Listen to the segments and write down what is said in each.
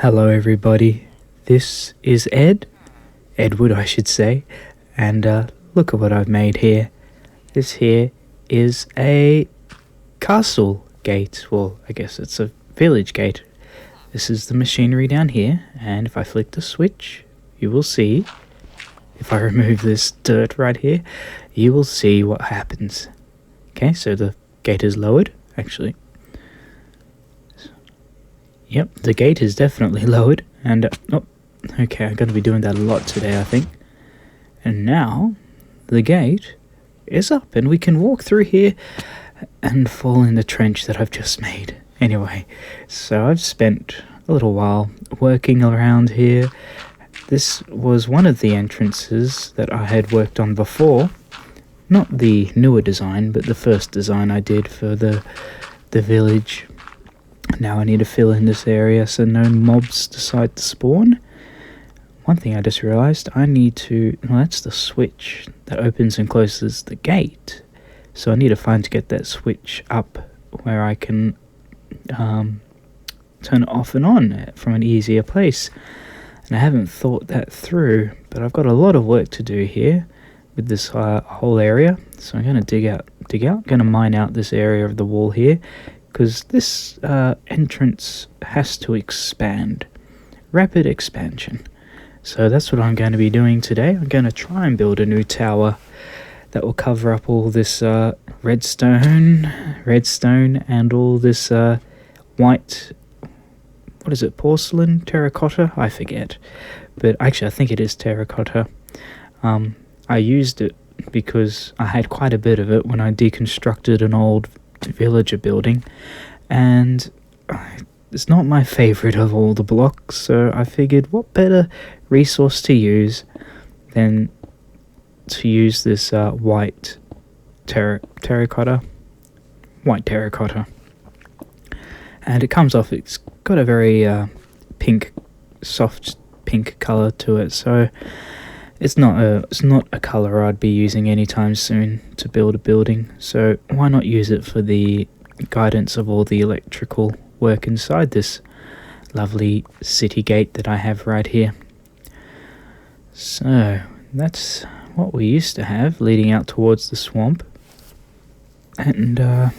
Hello everybody, this is Edward I should say, and look at what I've made here. This here is a castle gate, well I guess it's a village gate. This is the machinery down here, and if I flick the switch, you will see, if I remove this dirt right here, you will see what happens. Okay, so the gate is lowered, actually. Yep, the gate is definitely lowered, and okay, I'm going to be doing that a lot today, I think. And now, the gate is up, and we can walk through here and fall in the trench that I've just made. Anyway, so I've spent a little while working around here. This was one of the entrances that I had worked on before. Not the newer design, but the first design I did for the village. Now I need to fill in this area so no mobs decide to spawn. One thing I just realized, I need to, well, that's the switch that opens and closes the gate. So I need to find to get that switch up where I can turn it off and on from an easier place. And I haven't thought that through, but I've got a lot of work to do here with this whole area. So I'm going to dig out, going to mine out this area of the wall here, because this entrance has to expand. Rapid expansion. So that's what I'm going to be doing today. I'm going to try and build a new tower that will cover up all this redstone, and all this white, what is it, porcelain, terracotta? I forget. But actually I think it is terracotta. I used it because I had quite a bit of it when I deconstructed an old villager building, and it's not my favorite of all the blocks, so I figured what better resource to use than to use this white terracotta, and it comes off, it's got a very pink, soft pink color to it, so it's not a color I'd be using anytime soon to build a building, so why not use it for the guidance of all the electrical work inside this lovely city gate that I have right here. So that's what we used to have leading out towards the swamp, and I'm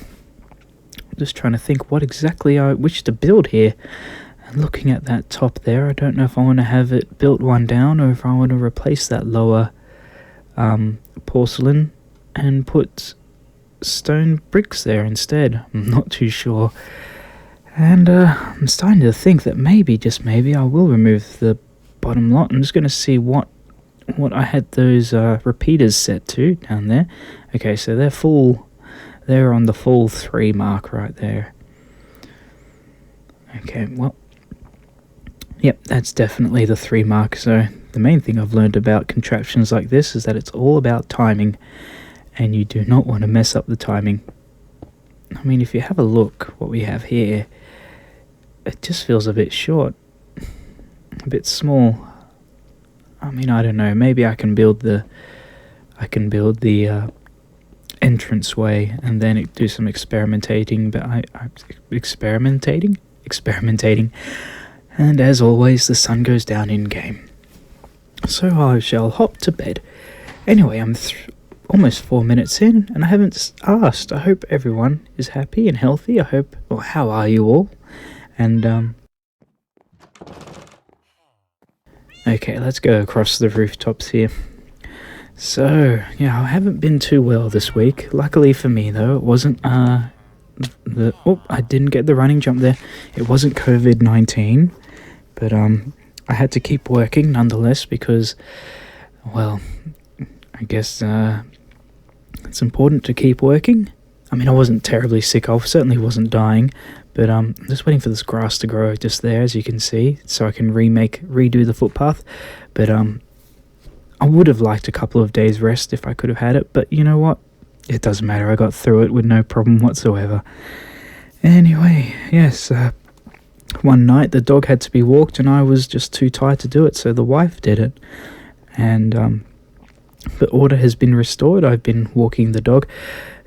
just trying to think what exactly I wish to build here. Looking at that top there, I don't know if I want to have it built one down or if I want to replace that lower porcelain and put stone bricks there instead. I'm not too sure. And I'm starting to think that maybe, just maybe, I will remove the bottom lot. I'm just going to see what I had those repeaters set to down there. Okay, so they're full. They're on the full 3 mark right there. Okay, well, yep, that's definitely the 3 mark. So the main thing I've learned about contraptions like this is that it's all about timing, and you do not want to mess up the timing. I mean, if you have a look what we have here, it just feels a bit short, a bit small. I mean, I don't know, maybe I can build the entranceway and then do some experimentating, but experimenting, and as always the sun goes down in game, so I shall hop to bed. Anyway, I'm almost 4 minutes in and I haven't asked. I hope everyone is happy and healthy. I hope, well, how are you all? And okay, let's go across the rooftops here. So yeah, I haven't been too well this week. Luckily for me though, it wasn't I didn't get the running jump there. It wasn't COVID-19, but I had to keep working nonetheless because, well, I guess it's important to keep working. I mean, I wasn't terribly sick. I certainly wasn't dying, but I'm just waiting for this grass to grow just there, as you can see, so I can redo the footpath. But I would have liked a couple of days rest if I could have had it, but you know what? It doesn't matter. I got through it with no problem whatsoever. Anyway, yes, one night the dog had to be walked and I was just too tired to do it, so the wife did it. And the order has been restored. I've been walking the dog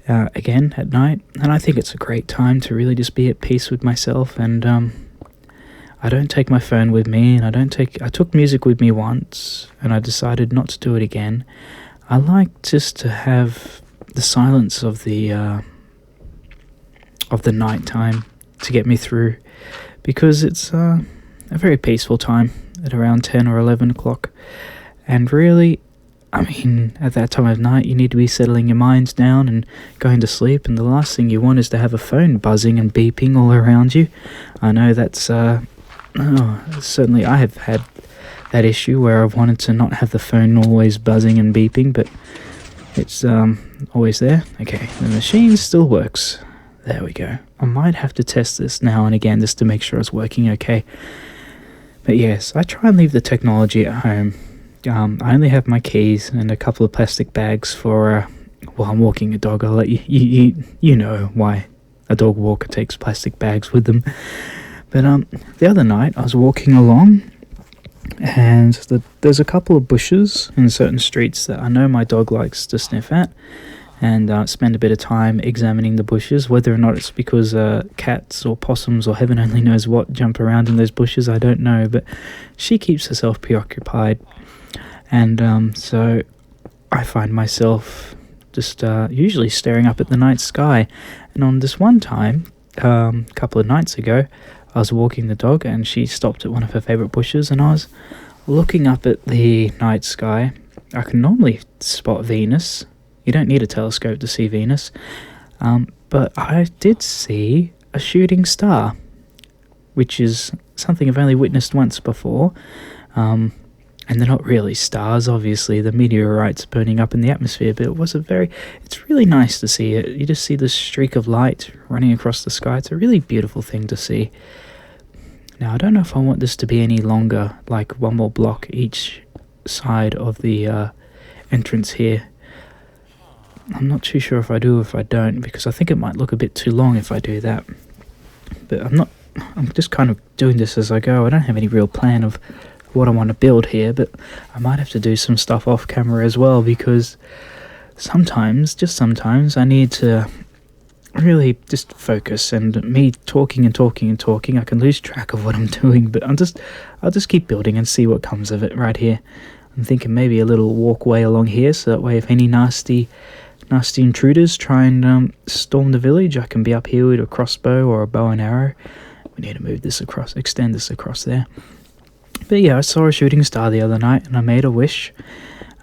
again at night, and I think it's a great time to really just be at peace with myself, and I don't take my phone with me, and I took music with me once, and I decided not to do it again. I like just to have the silence of the night time to get me through, because it's a very peaceful time at around 10 or 11 o'clock. And really, I mean, at that time of night, you need to be settling your minds down and going to sleep, and the last thing you want is to have a phone buzzing and beeping all around you. I know that's, certainly I have had that issue where I've wanted to not have the phone always buzzing and beeping, but it's always there. Okay, the machine still works. There we go. I might have to test this now and again just to make sure it's working okay. But yes, I try and leave the technology at home. I only have my keys and a couple of plastic bags for while I'm walking a dog. I'll let you know why a dog walker takes plastic bags with them. But the other night I was walking along, and there's a couple of bushes in certain streets that I know my dog likes to sniff at, and spend a bit of time examining the bushes. Whether or not it's because cats or possums or heaven only knows what jump around in those bushes, I don't know, but she keeps herself preoccupied. And so I find myself just usually staring up at the night sky. And on this one time, a couple of nights ago, I was walking the dog, and she stopped at one of her favourite bushes, and I was looking up at the night sky. I can normally spot Venus. You don't need a telescope to see Venus. But I did see a shooting star, which is something I've only witnessed once before. And they're not really stars, obviously. The meteorites burning up in the atmosphere, but it's really nice to see it. You just see this streak of light running across the sky. It's a really beautiful thing to see. Now, I don't know if I want this to be any longer, like one more block each side of the entrance here. I'm not too sure if I do or if I don't, because I think it might look a bit too long if I do that. But I'm just kind of doing this as I go. I don't have any real plan of what I want to build here, but I might have to do some stuff off camera as well, because sometimes, just sometimes, I need to really just focus, and me talking, I can lose track of what I'm doing, but I'll just keep building and see what comes of it right here. I'm thinking maybe a little walkway along here, so that way if any nasty intruders try and storm the village, I can be up here with a crossbow or a bow and arrow. We need to move this across, extend this across there. But yeah, I saw a shooting star the other night, and I made a wish.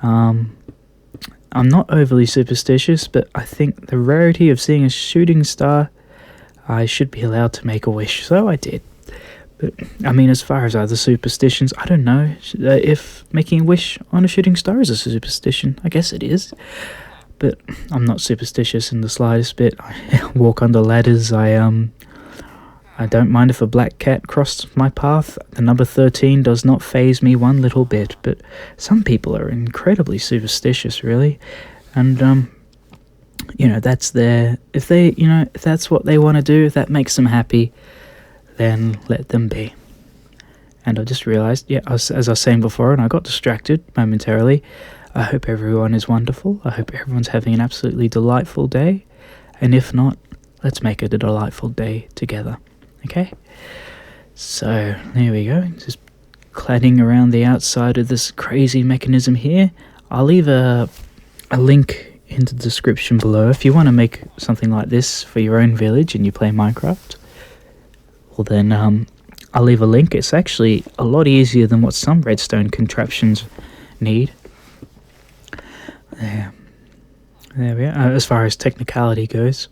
I'm not overly superstitious, but I think the rarity of seeing a shooting star, I should be allowed to make a wish, so I did. But, I mean, as far as other superstitions, I don't know if making a wish on a shooting star is a superstition. I guess it is. But I'm not superstitious in the slightest bit. I walk under ladders. I don't mind if a black cat crossed my path. The number 13 does not faze me one little bit. But some people are incredibly superstitious, really. And, that's if that's what they want to do, if that makes them happy, then let them be. And I just realised, as I was saying before, and I got distracted momentarily, I hope everyone is wonderful. I hope everyone's having an absolutely delightful day. And if not, let's make it a delightful day together. Okay? So, there we go. Just cladding around the outside of this crazy mechanism here. I'll leave a link in the description below if you want to make something like this for your own village and you play Minecraft. Well then, I'll leave a link. It's actually a lot easier than what some redstone contraptions need. There we are, as far as technicality goes.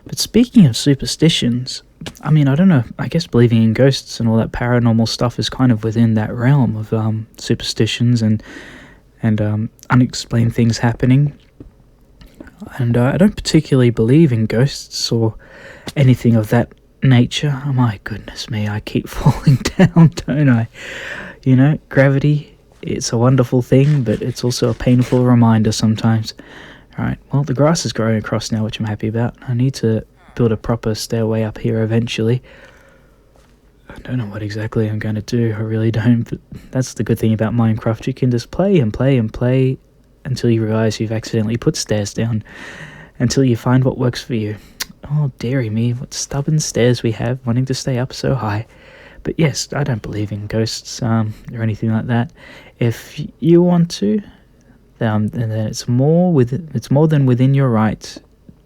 But speaking of superstitions, I mean, I don't know, I guess believing in ghosts and all that paranormal stuff is kind of within that realm of superstitions and unexplained things happening. And I don't particularly believe in ghosts or anything of that nature. Oh my goodness me, I keep falling down, don't I? Gravity, it's a wonderful thing, but it's also a painful reminder sometimes. Alright, well, the grass is growing across now, which I'm happy about. I need to build a proper stairway up here eventually. I don't know what exactly I'm going to do, I really don't, but that's the good thing about Minecraft. You can just play and play and play until you realise you've accidentally put stairs down, until you find what works for you. Oh, dearie me, what stubborn stairs we have, wanting to stay up so high. But yes, I don't believe in ghosts or anything like that. If you want to, then it's more than within your right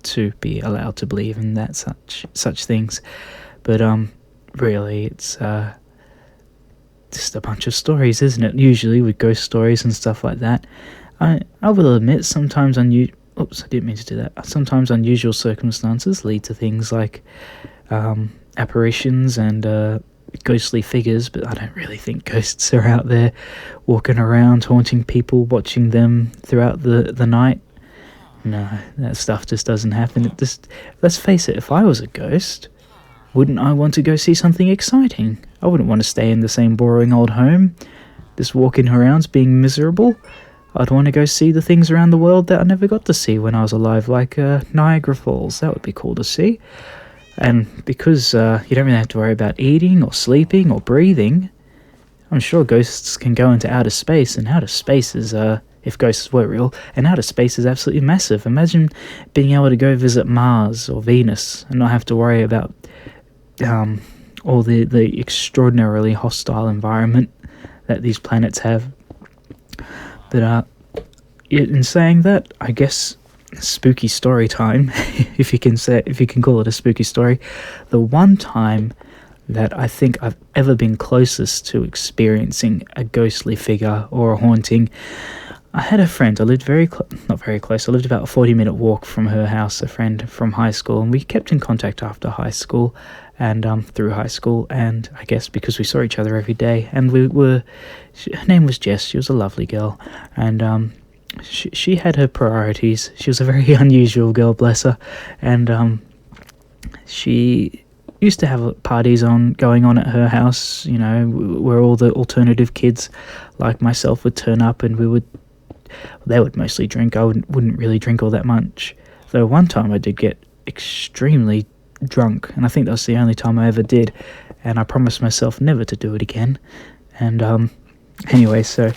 to be allowed to believe in that such things. But really, it's just a bunch of stories, isn't it? Usually with ghost stories and stuff like that. I will admit, sometimes Oops, I didn't mean to do that. Sometimes unusual circumstances lead to things like apparitions and ghostly figures, but I don't really think ghosts are out there walking around haunting people, watching them throughout the night. No, that stuff just doesn't happen. Let's face it, if I was a ghost, wouldn't I want to go see something exciting? I wouldn't want to stay in the same boring old home, just walking around being miserable. I'd want to go see the things around the world that I never got to see when I was alive, like Niagara Falls. That would be cool to see. And because you don't really have to worry about eating or sleeping or breathing, I'm sure ghosts can go into outer space, and outer space is, if ghosts were real, and outer space is absolutely massive. Imagine being able to go visit Mars or Venus and not have to worry about all the extraordinarily hostile environment that these planets have. But in saying that, I guess spooky story time, if you can call it a spooky story. The one time that I think I've ever been closest to experiencing a ghostly figure or a haunting, I had a friend. I lived not very close. I lived about a 40-minute walk from her house. A friend from high school, and we kept in contact after high school and through high school. And I guess because we saw each other every day, and her name was Jess. She was a lovely girl, and she had her priorities. She was a very unusual girl, bless her, and she used to have parties going on at her house, you know, where all the alternative kids like myself would turn up, and they would mostly drink. I wouldn't really drink all that much, though one time I did get extremely drunk, and I think that was the only time I ever did, and I promised myself never to do it again. And anyway, so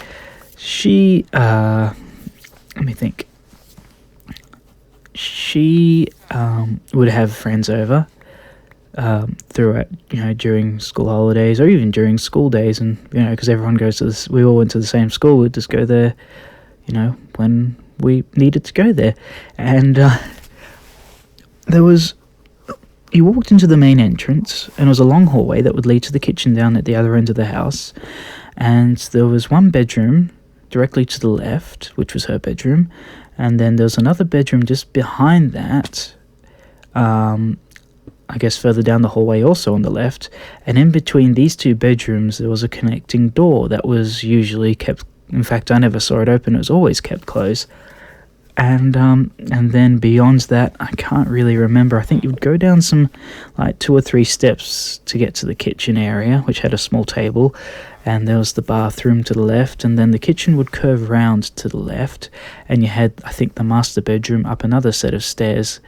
she let me think. She would have friends over throughout, you know, during school holidays or even during school days, and you know, because everyone goes to this, we all went to the same school, we'd just go there, you know, when we needed to go there. And you walked into the main entrance, and it was a long hallway that would lead to the kitchen down at the other end of the house, and there was one bedroom directly to the left, which was her bedroom, and then there was another bedroom just behind that, I guess further down the hallway also on the left, and in between these two bedrooms there was a connecting door that was usually kept, in fact I never saw it open, it was always kept closed. And then beyond that, I can't really remember. I think you would go down some, like 2 or 3 steps to get to the kitchen area, which had a small table, and there was the bathroom to the left, and then the kitchen would curve round to the left, and you had, I think, the master bedroom up another set of stairs.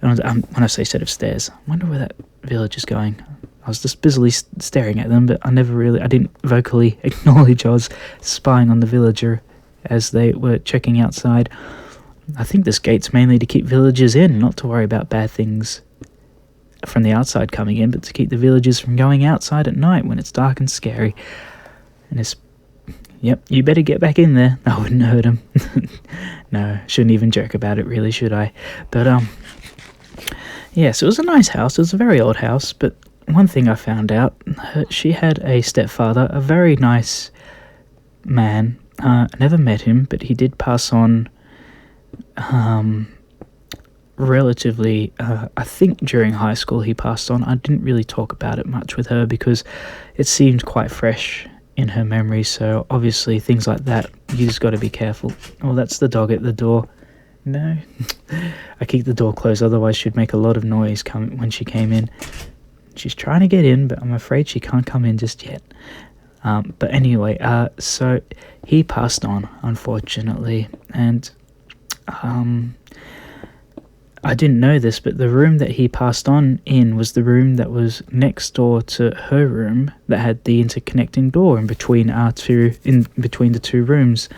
And when I say set of stairs, I wonder where that village is going. I was just busily staring at them, but I didn't vocally acknowledge I was spying on the villager as they were checking outside. I think this gate's mainly to keep villagers in, not to worry about bad things from the outside coming in, but to keep the villagers from going outside at night when it's dark and scary. And yep, you better get back in there. I wouldn't hurt him. No, shouldn't even joke about it, really, should I? But, yes, it was a nice house. It was a very old house, but one thing I found out, she had a stepfather, a very nice man. I never met him, but he did pass on relatively, I think during high school he passed on. I didn't really talk about it much with her because it seemed quite fresh in her memory, so obviously things like that, you just got to be careful. Oh, that's the dog at the door. No, I keep the door closed, otherwise she'd make a lot of noise when she came in. She's trying to get in, but I'm afraid she can't come in just yet. But anyway, so he passed on, unfortunately, and I didn't know this, but the room that he passed on in was the room that was next door to her room that had the interconnecting door in between the two rooms.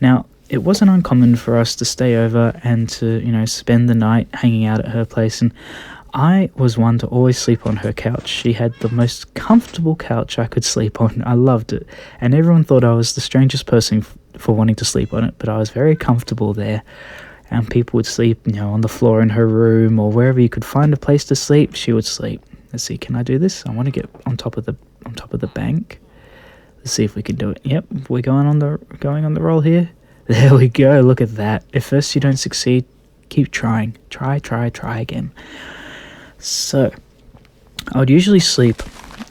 Now, it wasn't uncommon for us to stay over and to, you know, spend the night hanging out at her place, and I was one to always sleep on her couch. She had the most comfortable couch I could sleep on. I loved it. And everyone thought I was the strangest person for wanting to sleep on it, but I was very comfortable there. And people would sleep, on the floor in her room or wherever you could find a place to sleep, she would sleep. Let's see, can I do this? I want to get on top of the bank. Let's see if we can do it. Yep, we're going on the roll here. There we go. Look at that. If first you don't succeed, keep trying. Try again. So, I would usually sleep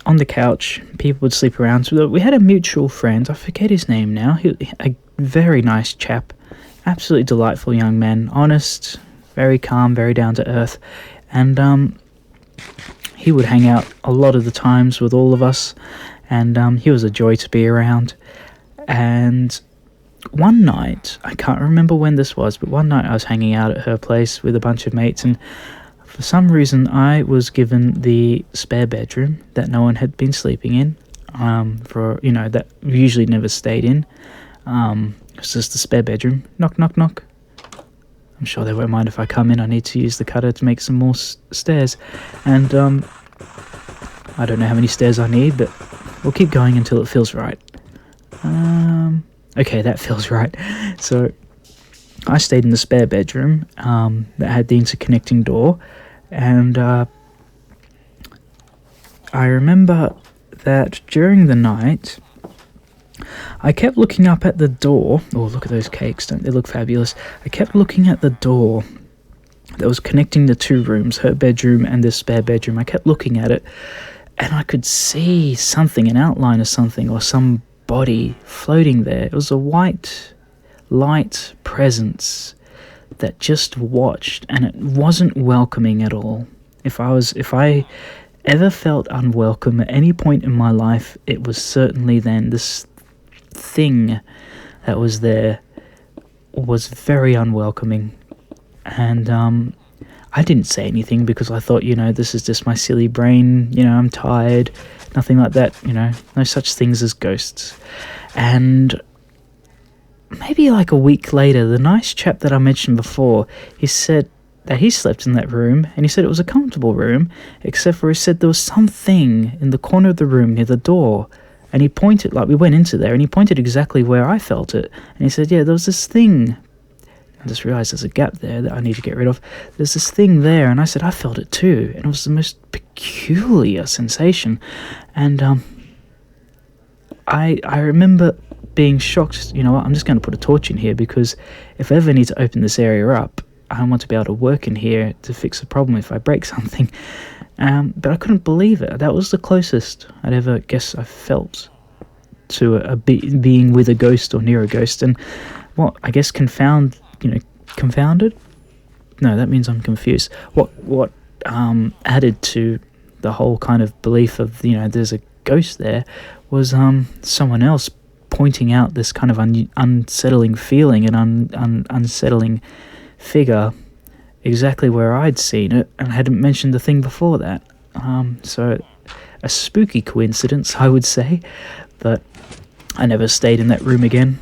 on the couch. People would sleep around. So we had a mutual friend. I forget his name now. A very nice chap. Absolutely delightful young man. Honest, very calm, very down to earth. And he would hang out a lot of the times with all of us. And he was a joy to be around. And one night, I can't remember when this was, but one night I was hanging out at her place with a bunch of mates, and for some reason I was given the spare bedroom that no one had been sleeping in, that we usually never stayed in. It's just the spare bedroom. Knock, knock, knock. I'm sure they won't mind if I come in. I need to use the cutter to make some more stairs. And I don't know how many stairs I need, but we'll keep going until it feels right. Okay, that feels right. So I stayed in the spare bedroom that had the interconnecting door, and I remember that during the night I kept looking up at the door. Oh, look at those cakes, don't they look fabulous? I kept looking at the door that was connecting the two rooms, her bedroom and this spare bedroom. I kept looking at it, and I could see something, an outline of something, or some body floating there. It was a white, light presence that just watched, and it wasn't welcoming at all. If I ever felt unwelcome at any point in my life, it was certainly then. This thing that was there was very unwelcoming, and I didn't say anything because I thought, this is just my silly brain, I'm tired, nothing like that, no such things as ghosts. And maybe like a week later, the nice chap that I mentioned before, he said that he slept in that room, and he said it was a comfortable room, except for he said there was something in the corner of the room near the door, and he pointed, like we went into there, and he pointed exactly where I felt it, and he said, yeah, there was this thing. I just realised there's a gap there that I need to get rid of. There's this thing there, and I said, I felt it too, and it was the most peculiar sensation, and I remember being shocked. You know what, I'm just going to put a torch in here, because if I ever need to open this area up, I want to be able to work in here to fix the problem if I break something. But I couldn't believe it. That was the closest I'd ever guess I felt to a being with a ghost or near a ghost. And what I guess confounded? No, that means I'm confused. What added to the whole kind of belief of there's a ghost there was someone else pointing out this kind of unsettling feeling and unsettling figure exactly where I'd seen it, and hadn't mentioned the thing before that. So a spooky coincidence, I would say, but I never stayed in that room again.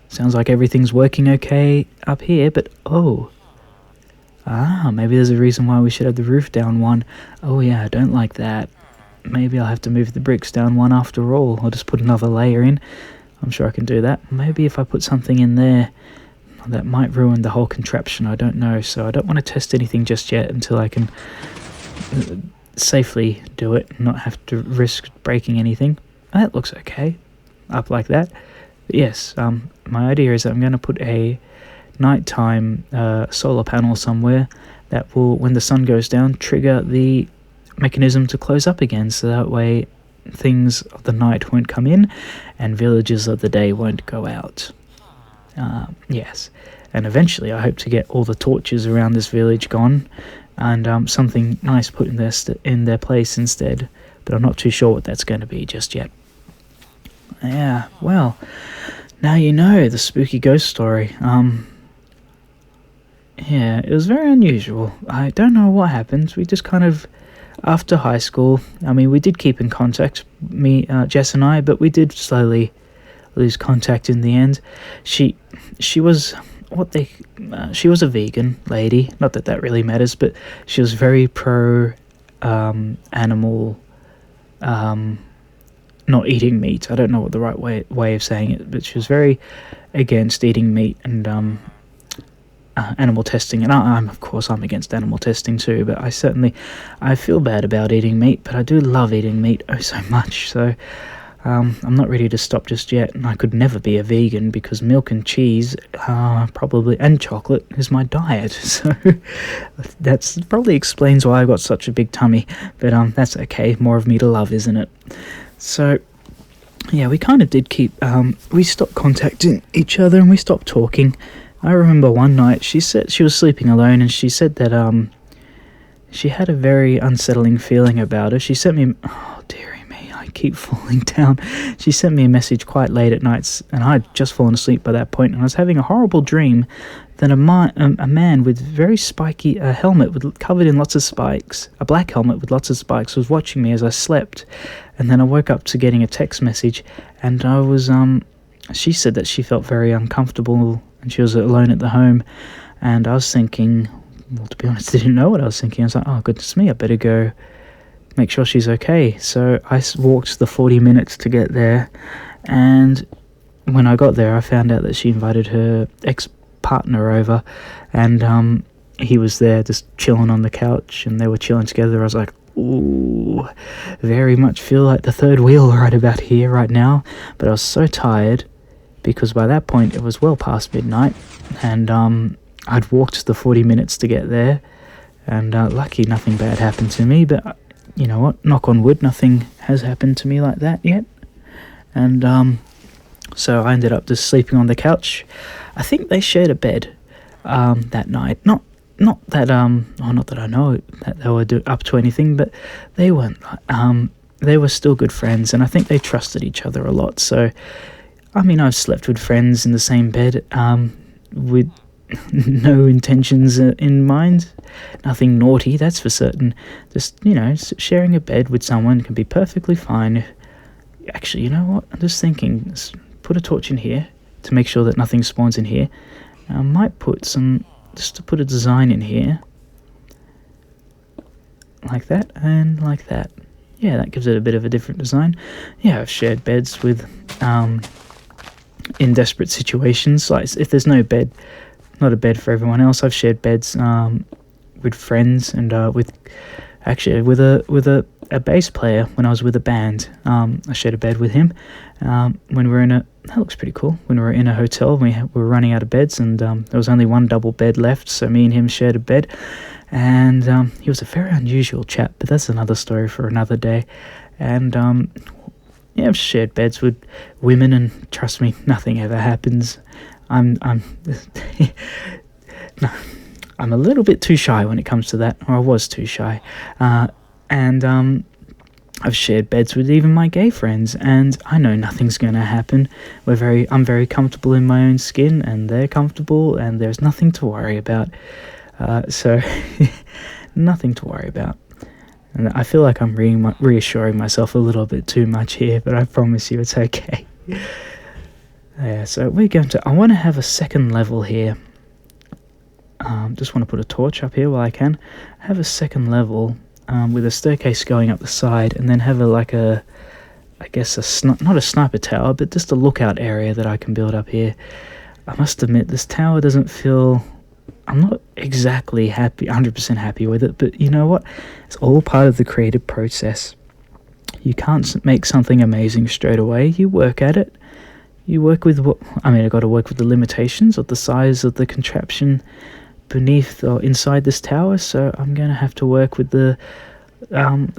Sounds like everything's working okay up here, but maybe there's a reason why we should have the roof down one. Oh yeah, I don't like that. Maybe I'll have to move the bricks down one after all. I'll just put another layer in. I'm sure I can do that. Maybe if I put something in there, that might ruin the whole contraption. I don't know, so I don't want to test anything just yet until I can safely do it and not have to risk breaking anything. That looks okay, up like that. But yes, my idea is that I'm going to put a nighttime solar panel somewhere that will, when the sun goes down, trigger the mechanism to close up again, so that way things of the night won't come in and villagers of the day won't go out. Yes, and eventually I hope to get all the torches around this village gone and something nice put in their place instead, but I'm not too sure what that's going to be just yet. Yeah, well, now you know the spooky ghost story. Yeah, it was very unusual. I don't know what happened. We just kind of, after high school, I mean, we did keep in contact, Jess and I, but we did slowly lose contact in the end. She was she was a vegan lady. Not that that really matters, but she was very pro animal, not eating meat. I don't know what the right way of saying it, but she was very against eating meat and animal testing. And I'm against animal testing too, but I feel bad about eating meat, but I do love eating meat oh so much. So I'm not ready to stop just yet, and I could never be a vegan because milk and cheese probably, and chocolate is my diet. So that's probably explains why I got such a big tummy, but that's okay. More of me to love, isn't it? So yeah, we kind of did keep we stopped contacting each other and we stopped talking. I remember one night she said she was sleeping alone, and she said that she had a very unsettling feeling about her. She sent me, oh dearie me, I keep falling down. She sent me a message quite late at night, and I'd just fallen asleep by that point, and I was having a horrible dream that a man with very spiky helmet covered in lots of spikes, a black helmet with lots of spikes, was watching me as I slept. And then I woke up to getting a text message, and I was she said that she felt very uncomfortable and she was alone at the home, and I was thinking, well, to be honest, I didn't know what I was thinking. I was like, oh goodness me, I better go make sure she's okay. So I walked the 40 minutes to get there, and when I got there I found out that she invited her ex-partner over, and he was there just chilling on the couch, and they were chilling together. I was like, ooh, very much feel like the third wheel right about here right now. But I was so tired because by that point it was well past midnight, and I'd walked the 40 minutes to get there, and lucky nothing bad happened to me. But you know what, knock on wood, nothing has happened to me like that yet. And so I ended up just sleeping on the couch. I think they shared a bed that night. Not that not that I know that they were up to anything, but they weren't. They were still good friends, and I think they trusted each other a lot. So, I mean, I've slept with friends in the same bed, with no intentions in mind, nothing naughty, that's for certain. Just, you know, sharing a bed with someone can be perfectly fine. Actually, you know what? I'm just thinking, let's put a torch in here to make sure that nothing spawns in here. I might put just to put a design in here, like that and like that. Yeah, that gives it a bit of a different design. Yeah, I've shared beds with, in desperate situations, like if there's no bed, not a bed for everyone else, I've shared beds with friends, and with a bass player when I was with a band. I shared a bed with him when we were in that looks pretty cool. When we were in a hotel, we were running out of beds, and there was only one double bed left, so me and him shared a bed. And he was a very unusual chap, but that's another story for another day. And yeah, I've shared beds with women, and trust me, nothing ever happens. I'm no, I'm a little bit too shy when it comes to that, or I was too shy. And I've shared beds with even my gay friends, and I know nothing's going to happen. I'm very comfortable in my own skin, and they're comfortable, and there's nothing to worry about. So nothing to worry about. And I feel like I'm reassuring myself a little bit too much here, but I promise you it's okay. Yeah, so I want to have a second level here. Just want to put a torch up here while I can. Have a second level with a staircase going up the side, and then have not a sniper tower, but just a lookout area that I can build up here. I must admit, this tower doesn't feel... I'm not exactly 100% happy with it, but you know what? It's all part of the creative process. You can't make something amazing straight away. You work at it. You work with I've got to work with the limitations of the size of the contraption beneath or inside this tower, so I'm going to have to work with the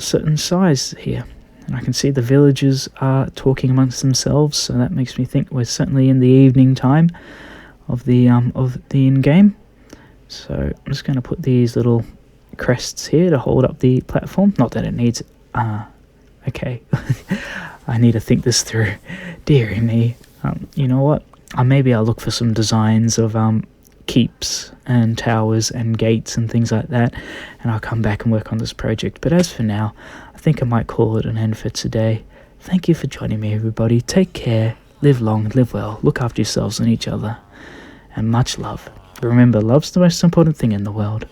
certain size here. And I can see the villagers are talking amongst themselves, so that makes me think we're certainly in the evening time of the in-game. So I'm just going to put these little crests here to hold up the platform. Not that it needs... okay. I need to think this through. Dearie me. You know what? Maybe I'll look for some designs of keeps and towers and gates and things like that, and I'll come back and work on this project. But as for now, I think I might call it an end for today. Thank you for joining me, everybody. Take care. Live long and live well. Look after yourselves and each other. and much love. Remember, love's the most important thing in the world.